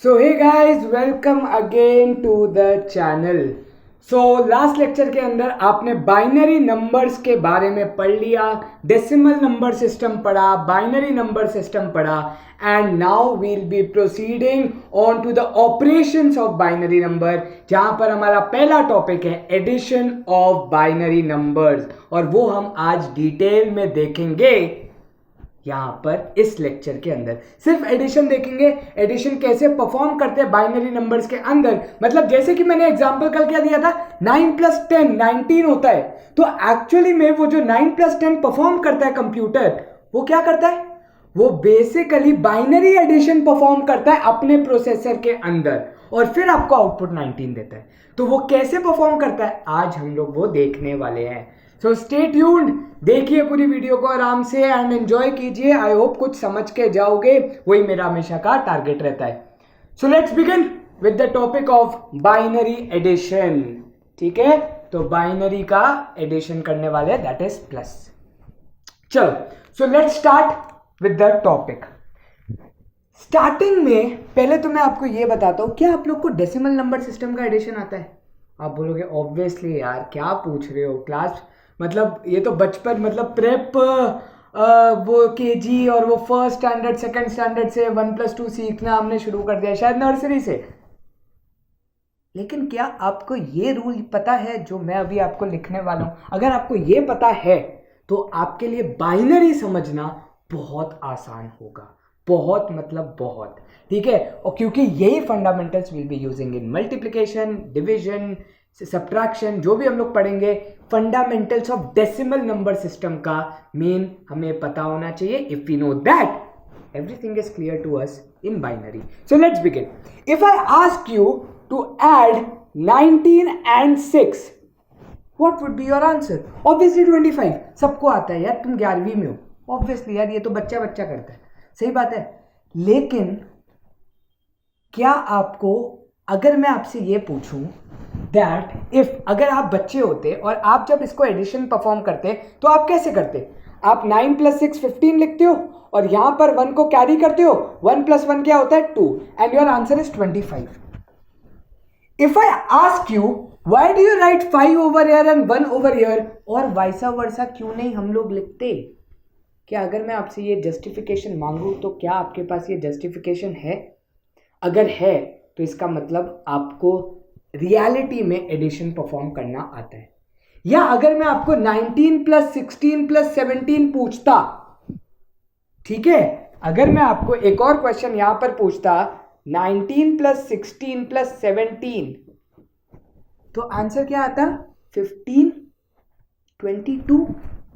So hey guys, welcome again to the channel. So last lecture के अंदर आपने binary numbers के बारे में पढ़ लिया, डेसिमल नंबर सिस्टम पढ़ा, बाइनरी नंबर सिस्टम पढ़ा, and now we'll be proceeding on to the operations of binary number, जहां पर हमारा पहला टॉपिक है एडिशन ऑफ बाइनरी नंबर्स, और वो हम आज डिटेल में देखेंगे। यहां पर इस लेक्चर के अंदर सिर्फ एडिशन देखेंगे, एडिशन कैसे परफॉर्म करते हैं बाइनरी नंबर्स के अंदर। मतलब जैसे कि मैंने एग्जांपल कल क्या दिया था, 9 + 10 19 होता है। तो एक्चुअली में वो जो 9 + 10 परफॉर्म करता है कंप्यूटर, वो क्या करता है, वो बेसिकली बाइनरी एडिशन परफॉर्म करता है अपने प्रोसेसर के अंदर, और फिर आपको आउटपुट 19 देता है। तो वो कैसे परफॉर्म करता है, आज हम लोग वो देखने वाले हैं। सो स्टे ट्यून्ड, देखिए पूरी वीडियो को आराम से एंड एंजॉय कीजिए। आई होप कुछ समझ के जाओगे, वही मेरा हमेशा का टारगेट रहता है। So let's begin with the topic of binary addition. ठीक है, तो बाइनरी का एडिशन करने वाले दैट इज प्लस। चलो, so let's start with the topic. Starting में पहले तो मैं आपको ये बताता हूं, क्या आप लोग को डेसिमल नंबर सिस्टम का एडिशन आता है? आप बोलोगे ऑब्वियसली यार, क्या पूछ रहे हो, क्लास मतलब ये तो बचपन, मतलब प्रेप, वो केजी और वो फर्स्ट स्टैंडर्ड सेकंड स्टैंडर्ड से 1+2 सीखना हमने शुरू कर दिया, शायद नर्सरी से। लेकिन क्या आपको ये रूल पता है जो मैं अभी आपको लिखने वाला हूं? अगर आपको ये पता है तो आपके लिए बाइनरी समझना बहुत आसान होगा, बहुत मतलब बहुत। ठीक है, और क्योंकि यही fundamentals will be using in multiplication, division, subtraction, जो भी हम लोग पढ़ेंगे, fundamentals of decimal number system का मेन हमें पता होना चाहिए। If we know that, everything is clear to us in binary. So let's begin. If I ask you to add 19 and 6, what would be your answer? Obviously 25। सबको आता है यार, तुम 11वीं में हो, ऑब्वियसली यार, ये तो बच्चा बच्चा करता है, सही बात है। लेकिन क्या आपको, अगर मैं आपसे ये पूछूं दैट इफ, अगर आप बच्चे होते और आप जब इसको एडिशन परफॉर्म करते तो आप कैसे करते? आप 9 + 6 15 लिखते हो और यहां पर 1 को कैरी करते हो, 1 + 1 क्या होता है 2, and your answer is 25। If I ask you why do you right 5 over here and 1 over here, और वाइसा वर्सा क्यों नहीं हम लोग लिखते? क्या अगर मैं आपसे ये जस्टिफिकेशन मांगू तो क्या आपके पास ये जस्टिफिकेशन है? अगर है तो इसका मतलब आपको रियलिटी में एडिशन परफॉर्म करना आता है। या अगर मैं आपको 19 + 16 + 17 पूछता, ठीक है, अगर मैं आपको एक और क्वेश्चन यहां पर पूछता, 19 + 16 + 17, तो आंसर क्या आता? 15, 22।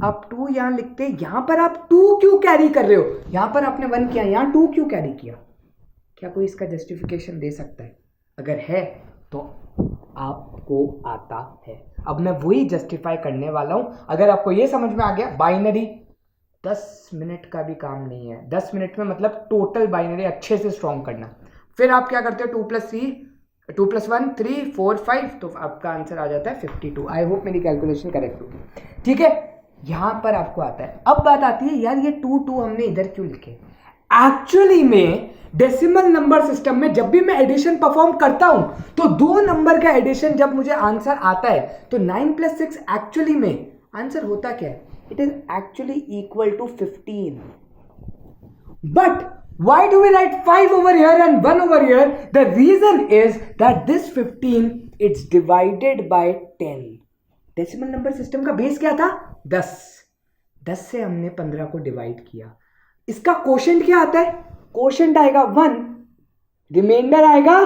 आप 2 यहां लिखते, यहां पर आप 2 क्यों कैरी कर रहे हो? यहां पर आपने 1 किया, यहां 2 क्यों कैरी किया? क्या कोई इसका जस्टिफिकेशन दे सकता है? अगर है तो आपको आता है। अब मैं वही जस्टिफाई करने वाला हूं। अगर आपको ये समझ में आ गया, बाइनरी 10 मिनट का भी काम नहीं है, 10 मिनट में मतलब टोटल बाइनरी अच्छे से स्ट्रॉन्ग करना। फिर आप क्या करते हो, 2 + 1 3 4 5, तो आपका आंसर आ जाता है 52। आई होप मेरी कैलकुलेशन करेक्ट होगी। ठीक है, यहां पर आपको आता है। अब बात आती है यार, ये 2 2 हमने इधर क्यों लिखे? एक्चुअली में डेसिमल नंबर सिस्टम में जब भी मैं एडिशन परफॉर्म करता हूं तो 2 नंबर का एडिशन जब मुझे आंसर आता है तो 9 + 6 एक्चुअली में आंसर होता क्या है? It is actually equal to 15। But why do we write 5 over here and 1 over here? The reason is that this 15 it's divided by 10। Decimal number system का बेस क्या था? 10। 10 से हमने 15 को डिवाइड किया। इसका कोशेंट क्या आता है? कोशेंट आएगा 1, रिमाइंडर आएगा।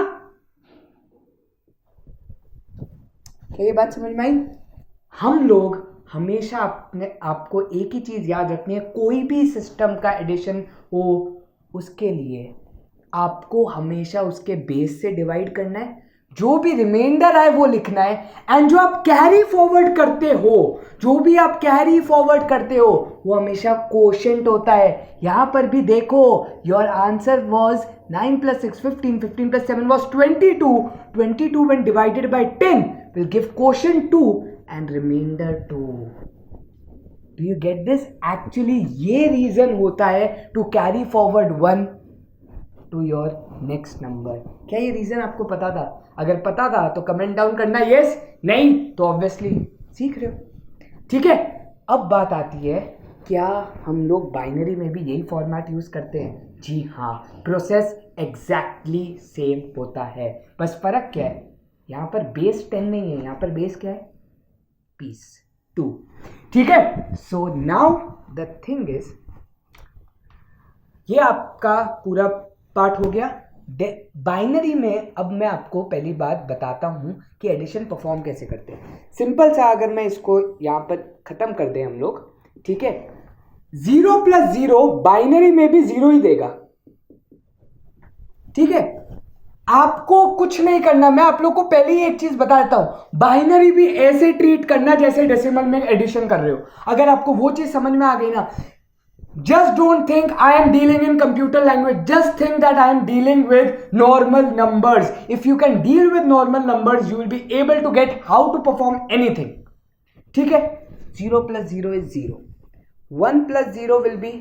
क्या ये बात समझ में आई? हम लोग हमेशा अपने आपको एक ही चीज याद रखनी है, कोई भी सिस्टम का एडिशन हो उसके लिए आपको हमेशा उसके बेस से डिवाइड करना है, जो भी रिमाइंडर आए वो लिखना है, एंड जो आप कैरी फॉरवर्ड करते हो, जो भी आप कैरी फॉरवर्ड करते हो वो हमेशा कोशेंट होता है। यहां पर भी देखो, your answer was 9 + 6 15, 15 + 7 was 22। 22 when divided by 10 will give quotient 2 and remainder 2। Do you get this? Actually ये रीजन होता है to carry forward 1 to your next number. क्या ये रीजन आपको पता था? अगर पता था तो कमेंट डाउन करना यस, नहीं तो ऑब्वियसली सीख रहे हो। ठीक है, अब बात आती है क्या हम लोग बाइनरी में भी यही फॉर्मेट यूज करते हैं? जी हाँ, प्रोसेस एग्जैक्टली सेम होता है, बस फर्क क्या है, यहाँ पर बेस 10 नहीं है, यहाँ पर बेस क्या है, पीस 2। ठीक है, so now the thing is, ये आपका पूरा पार्ट हो गया। बाइनरी में अब मैं आपको पहली बात बताता हूं कि एडिशन परफॉर्म कैसे करते हैं। सिंपल सा, अगर मैं इसको यहां पर खत्म कर दें हम लोग, ठीक है, 0 + 0 बाइनरी में भी 0 ही देगा। ठीक है, आपको कुछ नहीं करना, मैं आप लोग को पहले ही एक चीज बता देता हूं, बाइनरी भी ऐसे ट्रीट करना जैसे डेसिमल में एडिशन कर रहे हो। अगर आपको वो चीज समझ में आ गई ना, just don't think I am dealing in computer language, just think that I am dealing with normal numbers. If you can deal with normal numbers, you will be able to get how to perform anything. ठीक है, 0 + 0 is 0, 1 + 0 will be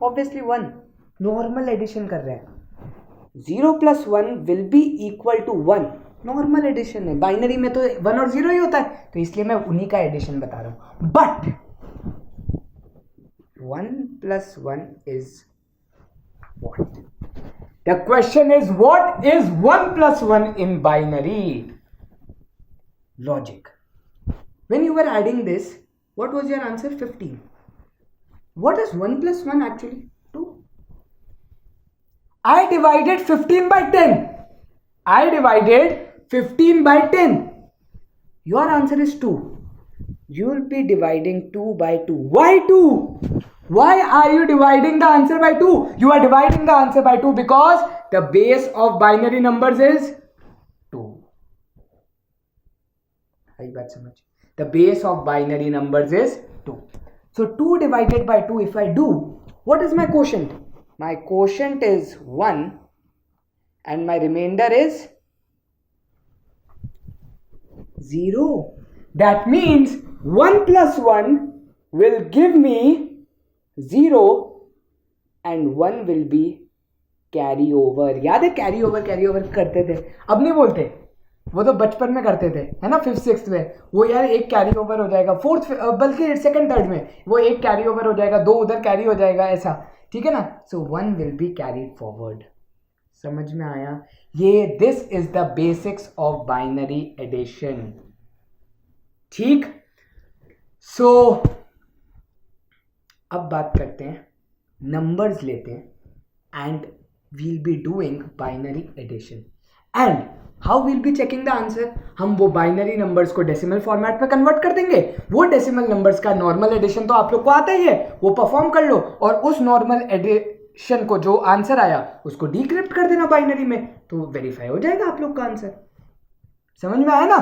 obviously 1, normal addition कर रहे हैं, 0 + 1 will be equal to 1, normal addition है। Binary में तो 1 और 0 ही होता है, तो इसलिए मैं उन्हीं का एडिशन बता रहा हूं। But 1 + 1 is what? The question is, what is 1 + 1 in binary logic? When you were adding this, what was your answer? 15. What is 1 + 1 actually? 2. I divided 15 by 10. I divided 15 by 10. Your answer is 2. You will be dividing 2 by 2. Why 2? Why are you dividing the answer by 2? You are dividing the answer by 2 because the base of binary numbers is 2. आई बात समझ? The base of binary numbers is 2. So 2 divided by 2, if I do, what is my quotient? My quotient is 1 and my remainder is 0. That means 1 + 1 will give me 0 and 1 will be carry over. याद है carry over करते थे? अब नहीं बोलते, वो तो बचपन में करते थे, है ना, 5th 6th में। वो यार एक कैरी ओवर हो जाएगा, 4th बल्कि 2nd 3rd में वो एक कैरी ओवर हो जाएगा, 2 उधर कैरी हो जाएगा, ऐसा। ठीक है ना, सो 1 will be carried forward। समझ में आया? ये this is the basics of binary addition. ठीक, सो अब बात करते हैं, नंबर्स लेते हैं and we'll be doing binary addition and how we'll be checking the answer. हम वो बाइनरी नंबर्स को डेसिमल फॉर्मेट पे कन्वर्ट कर देंगे, वो डेसिमल नंबर्स का नॉर्मल एडिशन तो आप लोग को आता ही है, वो परफॉर्म कर लो और उस नॉर्मल एडिशन को जो आंसर आया उसको डिक्रिप्ट कर देना बाइनरी में, तो वेरीफाई हो जाएगा आप लोग का आंसर। समझ में आया ना?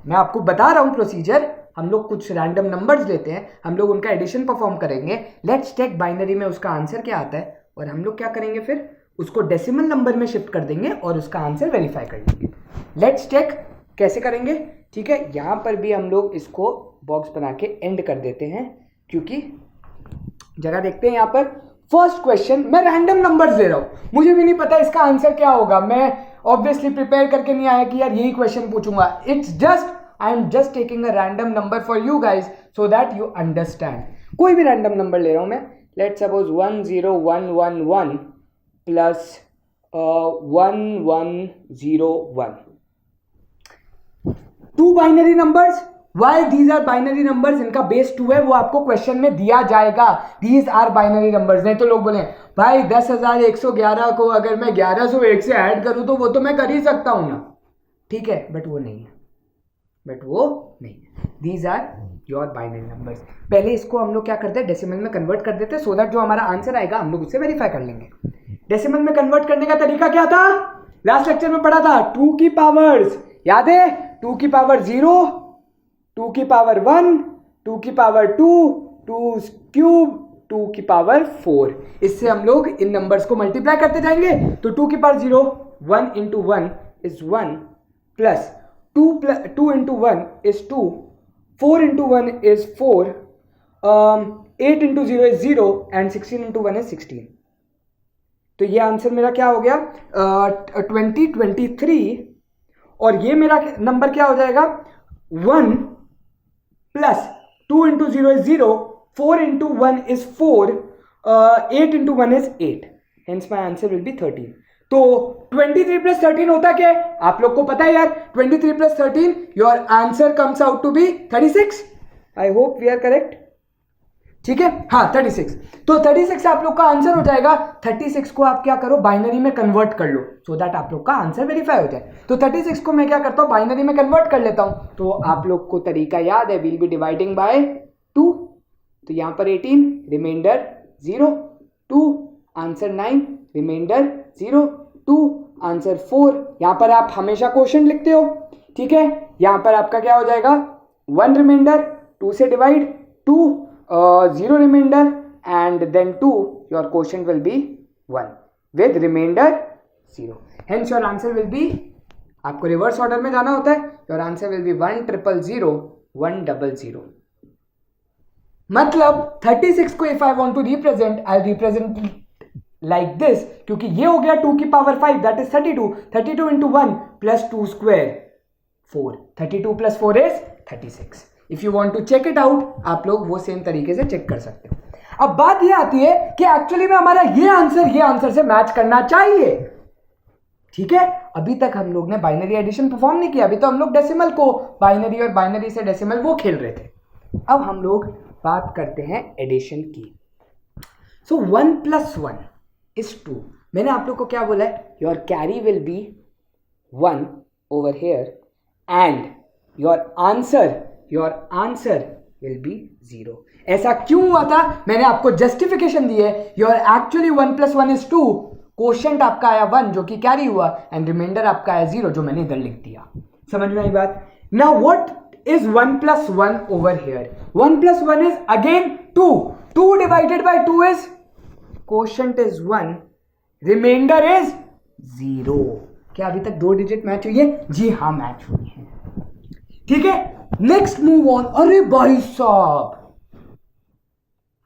मैं आपको बता रहा हूं प्रोसीजर। हम लोग कुछ रैंडम नंबर्स लेते हैं, हम लोग उनका एडिशन परफॉर्म करेंगे, लेट्स चेक बाइनरी में उसका आंसर क्या आता है, और हम लोग क्या करेंगे, फिर उसको डेसिमल नंबर में शिफ्ट कर देंगे और उसका आंसर वेरीफाई कर लेंगे। लेट्स चेक कैसे करेंगे। ठीक है, यहां पर भी हम लोग इसको बॉक्स बना के एंड कर देते हैं, क्योंकि जगह देखते हैं। यहां पर फर्स्ट क्वेश्चन, मैं रैंडम नंबर्स दे रहा हूं, मुझे भी नहीं पता इसका आंसर क्या होगा, मैं ऑब्वियसली प्रिपेयर करके नहीं आया कि यार यही क्वेश्चन पूछूंगा। It's just I am just taking a random number for you guys so that you understand. कोई भी random number ले रहा हूं मैं, let's suppose 10111 plus 1101. 2 binary numbers. Why these are binary numbers? इनका बेस 2 है, वो आपको क्वेश्चन में दिया जाएगा। These are binary numbers। नहीं तो लोग बोले भाई 10,111 को अगर मैं 1101 से ऐड करूं तो वो तो मैं कर ही सकता हूं ना। ठीक है, बट वो नहीं है, these are your binary numbers. पहले इसको हम लोग क्या करते हैं, डेसिमल में कन्वर्ट कर देते हैं, सो दैट जो हमारा आंसर आएगा हम लोग उससे वेरीफाई कर लेंगे। डेसिमल में कन्वर्ट करने का तरीका क्या था, लास्ट लेक्चर में पढ़ा था, 2 की पावर्स, याद है, 2 की पावर 0, 2 की पावर 1, 2 की पावर 2, 2 क्यूब, 2 की पावर 4। इससे हम लोग इन नंबर्स को मल्टीप्लाई करते जाएंगे, तो 2 की power 0, 1 into 1 is 1 plus 2 into 1 is 2, 4 into 1 is 4, 8 into 0 is 0 and 16 into 1 is 16। तो ये आंसर मेरा क्या हो गया 2023, और ये मेरा नंबर क्या हो जाएगा 1 plus 2 into 0 is 0, 4 into 1 is 4, 8 into 1 is 8, hence my answer will B 13। तो 23 प्लस 13 होता क्या है आप लोग को पता है यार, 23 plus 13 your answer comes out to be 36। I hope we are correct, ठीक है, हाँ 36। तो 36 आप लोग का आंसर हो जाएगा। 36 को आप क्या करो बाइनरी में कन्वर्ट कर लो, सो दैट आप लोग का आंसर वेरीफाई हो जाए। तो 36 को मैं क्या करता हूं बाइनरी में कन्वर्ट कर लेता हूं। तो आप लोग को तरीका याद है, विल बी डिवाइडिंग बाय 2, तो यहां पर 18 रिमाइंडर 0, 2 आंसर 9 रिमाइंडर 0, 2 आंसर 4। यहां पर आप हमेशा क्वोशंट लिखते हो, ठीक है। यहां पर आपका क्या हो जाएगा 1 रिमाइंडर, 2 से divide, 2 0 remainder, and then 2 your quotient will be 1 with remainder 0, hence your answer will be, आपको रिवर्स ऑर्डर में जाना होता है, योर आंसर विल बी 1000100। मतलब 36 को if I want to represent, I represent like this, क्योंकि ये हो गया 2 की power 5 that is 32, 32 into 1 plus 2 square 4, 32 plus 4 is 36। If you want to check it out, आप लोग वो सेम तरीके से चेक कर सकते हो। अब बात ये आती है कि एक्चुअली में हमारा ये आंसर से मैच करना चाहिए, ठीक है। अभी तक हम लोग ने बाइनरी एडिशन परफॉर्म नहीं किया, अभी तो हम लोग डेसिमल को बाइनरी और बाइनरी से डेसिमल वो खेल रहे थे। अब हम लोग बात करते हैं एडिशन की। सो 1 प्लस 1 इज 2। मैंने आप लोग को क्या बोला है, your carry will be 1 over here and your answer will B 0। ऐसा क्यों हुआ था, मैंने आपको जस्टिफिकेशन दी है। Your actually 1 plus 1 is 2, quotient आपका आया 1 जो कि कैरी हुआ, एंड रिमाइंडर आपका आया 0 जो मैंने इधर लिख दिया। समझ में आई बात। Now what is 1 plus 1 over here, 1 plus 1 is again 2, 2 divided by 2 is, quotient is 1, remainder is 0। क्या अभी तक 2 डिजिट मैच हुई है? जी हाँ मैच हुई है, ठीक है। Next move on. अरे भाई साहब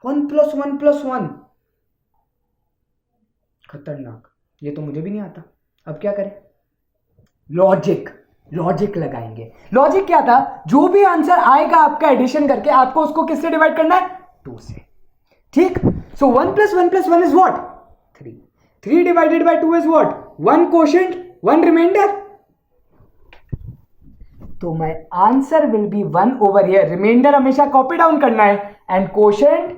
1 प्लस 1 प्लस 1 खतरनाक, ये तो मुझे भी नहीं आता। अब क्या करें, लॉजिक लगाएंगे। लॉजिक क्या था, जो भी आंसर आएगा आपका एडिशन करके, आपको उसको किससे डिवाइड करना है 2 से, ठीक। So 1 plus 1 plus 1 is what 3, 3 divided by 2 is what 1 quotient 1 remainder. तो my answer will be 1 over here, remainder हमेशा कॉपी डाउन करना है एंड क्वोशंट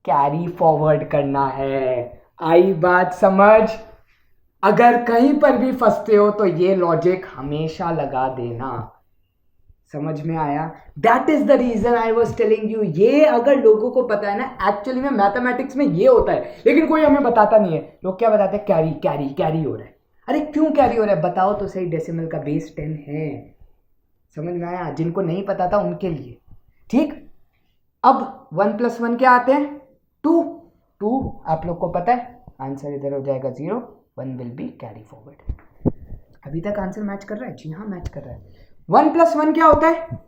कैरी फॉरवर्ड करना है। आई बात समझ। अगर कहीं पर भी फंसते हो तो ये लॉजिक हमेशा लगा देना। समझ में आया? That is the reason I was telling you. ये अगर लोगों को पता है ना, एक्चुअली में मैथमेटिक्स में ये होता है, लेकिन कोई हमें बताता नहीं है। लोग क्या बताते हैं, कैरी कैरी कैरी हो रहा है। अरे क्यों कैरी हो रहा है बताओ तो सही। डेसिमल का बेस 10 है। समझ में आया? जिनको नहीं पता था उनके लिए, ठीक। अब 1 प्लस 1 क्या आते हैं 2, 2 आप लोग को पता है, आंसर इधर हो जाएगा 0, 1 विल बी कैरी फॉरवर्ड। अभी तक आंसर मैच कर रहा है? जी हाँ मैच कर रहा है। 1 प्लस 1 क्या होता है,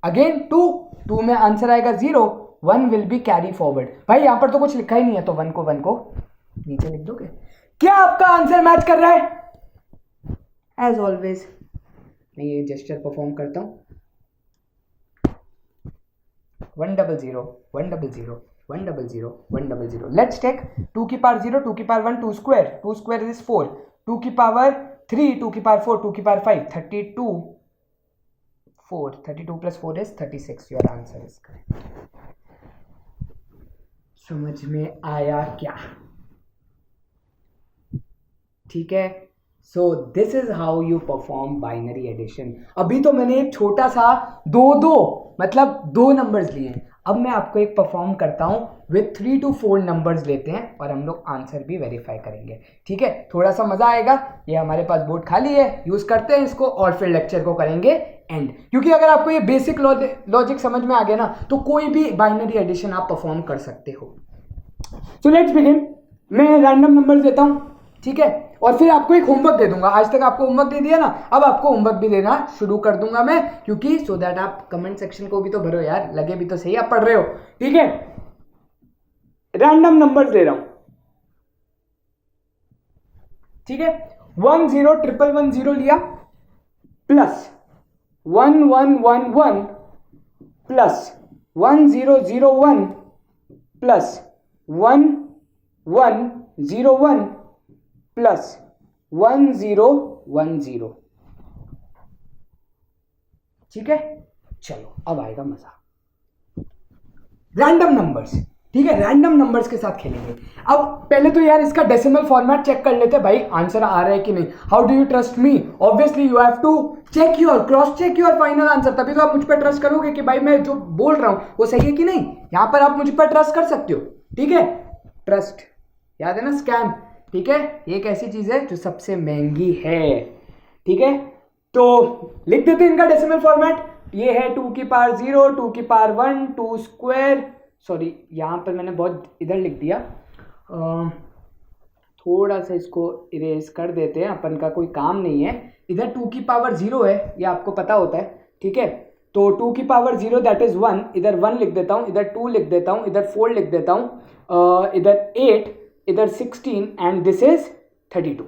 अगेन 2, 2 में आंसर आएगा 0, 1 विल बी कैरी फॉरवर्ड। भाई यहां पर तो कुछ लिखा ही नहीं है, तो 1 को नीचे लिख दोगे। क्या आपका आंसर मैच कर रहा है? एज ऑलवेज मैं ये जेस्चर परफॉर्म करता हूं, 100 100 100 100। लेट्स टेक 2 की पावर 0, 2 की पावर 1, 2 स्क्वायर इज 4, 2 की पावर 3, 2 की पावर 4, 2 की power 5, 32, 4, 32 plus 4 is 36। Your answer is correct. समझ में आया क्या? ठीक है। So this is how you perform binary addition. अभी तो मैंने एक छोटा सा मतलब दो नंबर्स लिए हैं। अब मैं आपको एक परफॉर्म करता हूं विथ 3 to 4 नंबर्स लेते हैं और हम लोग आंसर भी वेरीफाई करेंगे, ठीक है। थोड़ा सा मजा आएगा। ये हमारे पास बोर्ड खाली है, यूज करते हैं इसको और फिर लेक्चर को करेंगे एंड। क्योंकि अगर आपको ये बेसिक लॉजिक समझ में आ गया ना, तो कोई भी बाइनरी एडिशन आप परफॉर्म कर सकते हो। सो लेट्स बिगिन। मैं रैंडम नंबर्स देता हूं, ठीक है, और फिर आपको एक होमवर्क दे दूंगा। आज तक आपको होमवर्क दे दिया ना, अब आपको होमवर्क भी देना शुरू कर दूंगा मैं, क्योंकि सो दैट आप कमेंट सेक्शन को भी तो भरो यार, लगे भी तो सही आप पढ़ रहे हो, ठीक है। रैंडम नंबर्स दे रहा हूं, ठीक है, 1 0 1 1 0 लिया प्लस 1 1 1 1 प्लस 1 0 0 1 प्लस 1 1 0 1 प्लस 1 0 1 0। ठीक है, चलो अब आएगा मजा। रैंडम नंबर्स, ठीक है, रैंडम नंबर्स के साथ खेलेंगे। अब पहले तो यार इसका डेसिमल फॉर्मेट चेक कर लेते हैं भाई, आंसर आ रहा है कि नहीं। How do you trust me? Obviously you have to check your, cross check your final answer, तभी तो आप मुझ पर ट्रस्ट करोगे कि भाई मैं जो बोल रहा हूं वो सही है कि नहीं। यहां पर आप मुझ पर ट्रस्ट कर सकते हो, ठीक है। ट्रस्ट याद है ना, स्कैम, ठीक है, ये एक ऐसी चीज है जो सबसे महंगी है, ठीक है। तो लिख देते हैं इनका डेसिमल फॉर्मेट। ये है 2 की पावर 0, 2 की पावर 1, 2 स्क्वायर, सॉरी यहाँ पर मैंने बहुत इधर लिख दिया, थोड़ा सा इसको इरेज कर देते हैं, अपन का कोई काम नहीं है। इधर 2 की पावर 0 है, ये आपको पता होता है, ठीक है। तो 2 की पावर 0 दैट इज 1, इधर 1 लिख देता हूँ, इधर 2 लिख देता हूँ, इधर 4 लिख देता हूँ, इधर 8, इधर 16 एंड दिस इज 32।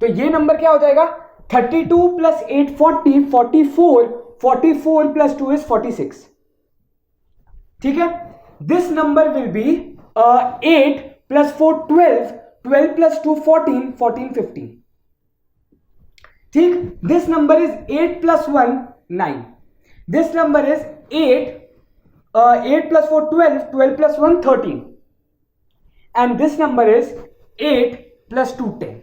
तो ये नंबर क्या हो जाएगा? 32 प्लस 8 40, 44, 44 प्लस 2 इज 46, ठीक है। This number will be 8 plus 4 12, 12 plus 2 14, 14 15, ठीक। This number is 8 plus 1 9, this number is 8 plus 4 12, 12 plus 1 13 and this number is 8 plus 2 10।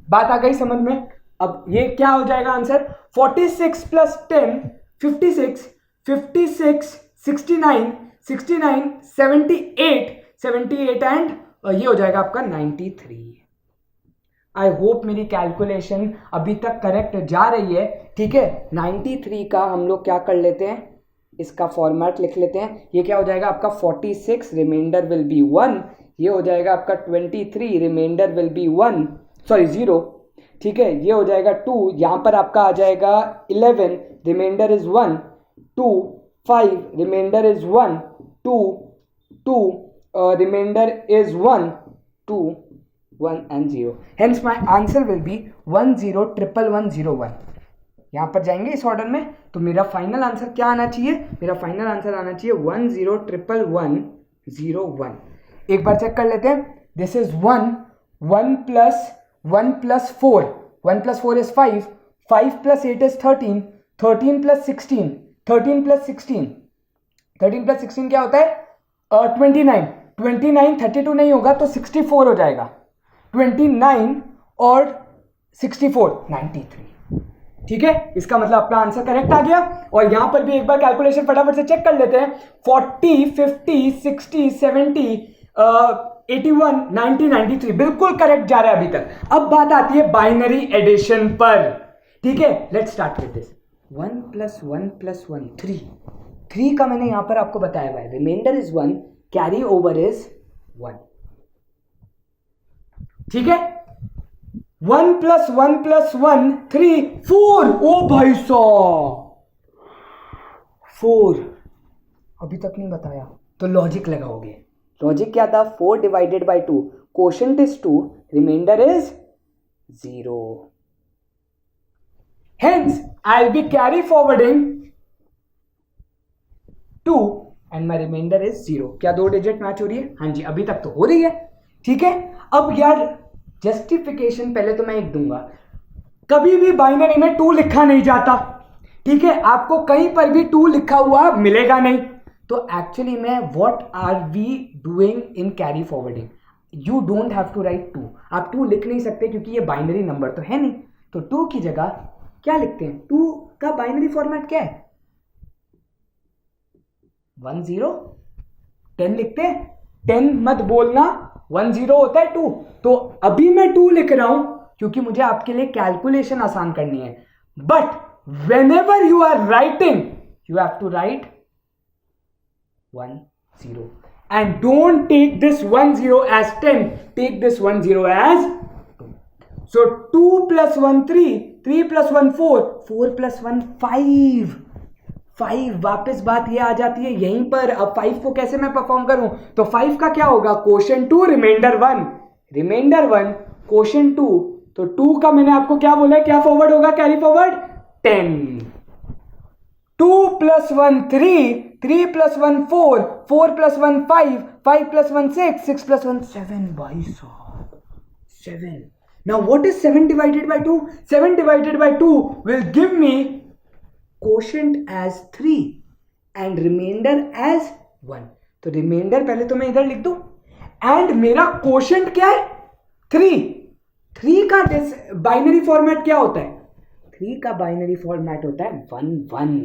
बात आ गई समझ में? अब ये क्या हो जाएगा आंसर? 46 प्लस 10 56, 56 69, 69 78, 78 एंड ये हो जाएगा आपका 93। आई होप मेरी कैलकुलेशन अभी तक करेक्ट जा रही है, ठीक है। 93 का हम लोग क्या कर लेते हैं, इसका फॉर्मेट लिख लेते हैं। ये क्या हो जाएगा आपका 46, रिमाइंडर विल बी 1, ये हो जाएगा आपका 23, रिमाइंडर विल बी 1 सॉरी 0, ठीक है। ये हो जाएगा 2, यहां पर आपका आ जाएगा 11, remainder is 1, 2 5, remainder is 1, 2 2 remainder is 1 2 1 and 0, hence my answer will be 1 0 1 1 0 1। यहां पर जाएंगे इस ऑर्डर में, तो मेरा फाइनल आंसर क्या आना चाहिए? मेरा फाइनल आंसर आना चाहिए 1 0 1 1 0 1। एक बार चेक कर लेते हैं। This is 1 1 plus 1 plus 4, 1 plus 4 is 5, 5 plus 8 is 13, 13 plus 16, 13 plus 16, 13 plus 16 क्या होता है? 29, 29 32 नहीं होगा तो 64 हो जाएगा, 29 और 64 93, ठीक है। इसका मतलब अपना आंसर करेक्ट आ गया। और यहां पर भी एक बार कैलकुलेशन फटाफट से चेक कर लेते हैं। 40 50 60 70 81 90 93 बिल्कुल करेक्ट जा रहा है अभी तक। अब बात आती है बाइनरी एडिशन पर, ठीक है। Let's start with this. 1 plus 1 plus 1 3 का मैंने यहां पर आपको बताया हुआ है, remainder is 1, carry over is 1, ठीक है। 1 प्लस 1 प्लस 1 3 4, ओ भाई साहब 4 अभी तक नहीं बताया तो लॉजिक लगाओगे। लॉजिक क्या था? 4 divided by 2, quotient is 2, remainder is 0, hence I will be carry forwarding 2 and my remainder is 0। क्या 2 डिजिट मैच हो रही है? हाँ जी, अभी तक तो हो रही है, ठीक है। अब यार जस्टिफिकेशन पहले तो मैं एक दूंगा, कभी भी बाइनरी में 2 लिखा नहीं जाता, ठीक है। आपको कहीं पर भी 2 लिखा हुआ मिलेगा नहीं। तो एक्चुअली में what are we doing in carry forwarding? You don't have to write 2, आप 2 लिख नहीं सकते क्योंकि ये बाइनरी नंबर तो है नहीं। तो 2 की जगह क्या लिखते हैं? 2 का बाइनरी फॉर्मेट क्या है? 1 0 10 लिखते हैं। 10 मत बोलना, 1 0 होता है 2। तो अभी मैं 2 लिख रहा हूं क्योंकि मुझे आपके लिए कैलकुलेशन आसान करनी है। But whenever you are writing, you have to write 1 0 and don't take this 1 0 as 10, take this 1 0 as 2. So 2 plus 1 3, 3 plus 1 4, 4 plus 1 5, 5। वापस बात ये आ जाती है यहीं पर। अब 5 को कैसे मैं परफॉर्म करूं? तो 5 का क्या होगा? कोशेंट 2 रिमाइंडर 1, रिमाइंडर 1, क्वोशंट 2, तो 2 का मैंने आपको क्या बोला है, क्या फॉरवर्ड होगा, कैरी फॉरवर्ड 10। 2 + 1 3, 3 + 1 4, 4 + 1 5, 5 + 1 6, 6 + 1 7, भाई साहब 7। Now what is 7 divided by 2? 7 divided by 2 will give me quotient as 3 and remainder as 1. तो रिमाइंडर पहले तो मैं इधर लिख दूं, एंड मेरा क्वोशंट क्या है 3। 3 का बाइनरी फॉर्मेट क्या होता है, 3 का बाइनरी फॉर्मेट होता है 1 1।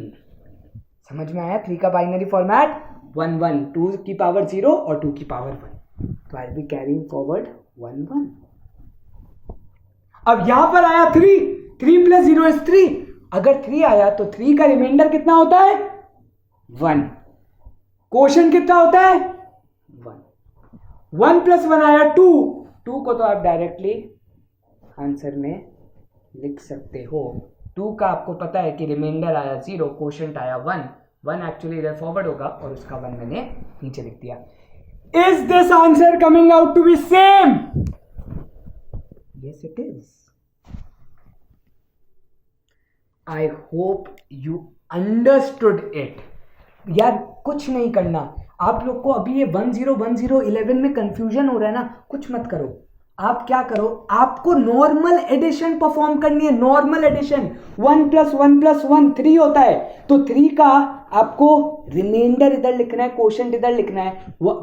समझ में आया, 3 का बाइनरी फॉर्मेट 1 1, 2 की पावर 0 और 2 की पावर 1, तो आई बी कैरिंग फॉरवर्ड 1 1। अब यहां पर आया 3, 3 + 0 is 3, अगर 3 आया तो 3 का रिमाइंडर कितना होता है 1, क्वोशंट कितना होता है 1, 1 + 1 आया 2, 2 को तो आप डायरेक्टली आंसर में लिख सकते हो। 2 का आपको पता है कि रिमाइंडर आया 0, क्वोशंट आया 1, 1 एक्चुअली इधर फॉरवर्ड होगा और उसका 1 मैंने नीचे लिख दिया। Is this answer coming out to be same? Yes it is. I hope you understood it. यार कुछ नहीं करना, आप लोग को अभी ये 1 0 1 0 11 में कंफ्यूजन हो रहा है ना, कुछ मत करो। आप क्या करो, आपको नॉर्मल एडिशन परफॉर्म करनी है, नॉर्मल एडिशन। 1 + 1 + 1 3 होता है, तो 3 का आपको रिमाइंडर इधर लिखना है, क्वोशंट इधर लिखना है,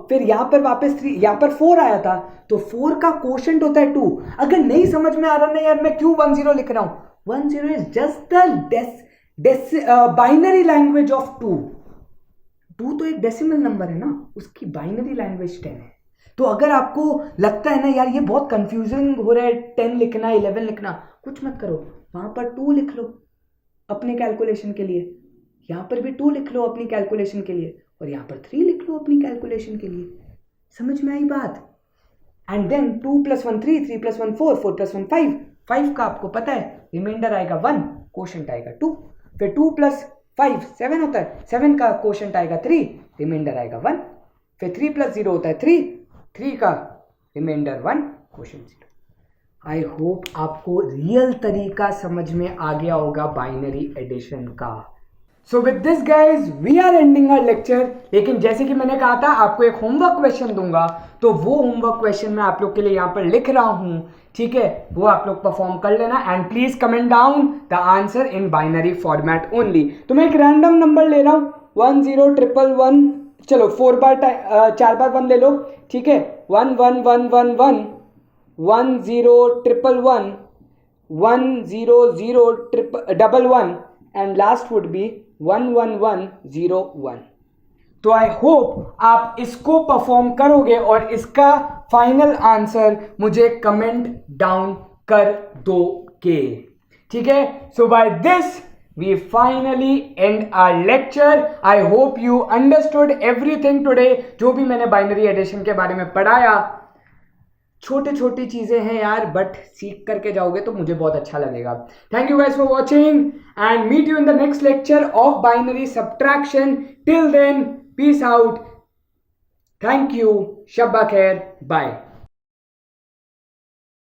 फिर यहां पर वापस 3, यहां पर 4 आया था तो 4 का क्वोशंट होता है 2। अगर नहीं समझ में आ रहा ना यार मैं क्यों 1 0 लिख रहा हूं, 1 0 is just the binary language of 2। 2 तो एक डेसिमल नंबर है ना, उसकी बाइनरी लैंग्वेज 10 है। तो अगर आपको लगता है ना यार ये बहुत कंफ्यूजिंग हो रहा है 10 लिखना 11 लिखना, कुछ मत करो, वहां पर 2 लिख लो अपने कैलकुलेशन के लिए, यहां पर भी 2 लिख लो अपनी कैलकुलेशन के लिए, और यहां पर 3 लिख लो अपनी कैलकुलेशन के लिए। समझ में आई बात? एंड देन 2 + 1 3, 3 + 1 4, 4 + 1 5, 5 का आपको पता है रिमाइंडर आएगा 1, क्वोशंट आएगा 2, फिर 2 + 5 7 होता है, 7 का क्वोशंट आएगा 3, रिमाइंडर आएगा 1, फिर 3 + 0 होता है 3, 3 का रिमाइंडर 1, क्वोशंट 0। आई होप आपको रियल तरीका समझ में आ गया होगा बाइनरी एडिशन का। So with this guys we are ending our lecture. लेकिन जैसे कि मैंने कहा था आपको एक होमवर्क क्वेश्चन दूंगा, तो वो होमवर्क क्वेश्चन मैं आप लोग के लिए यहाँ पर लिख रहा हूँ, ठीक है, वो आप लोग परफॉर्म कर लेना and please comment down the answer in binary format only. तो मैं एक रैंडम नंबर ले रहा हूँ 1 0 1 1 1, चलो 4 बार 1 ले लो, ठीक है, 1 1 1 1 1 1 0 1 1 1 0 0 1 1 एंड लास्ट वुड बी 1 1 1 0 1। तो आई होप आप इसको परफॉर्म करोगे और इसका फाइनल आंसर मुझे कमेंट डाउन कर दोगे, ठीक है। So by this we finally end our lecture. I hope you understood everything today. जो भी मैंने बाइनरी एडिशन के बारे में पढ़ाया, छोटी छोटी चीजें हैं यार, बट सीख करके जाओगे तो मुझे बहुत अच्छा लगेगा। Thank you guys for watching and meet you in the next lecture of binary subtraction. Till then peace out, thank you, शब्बा खैर, बाय।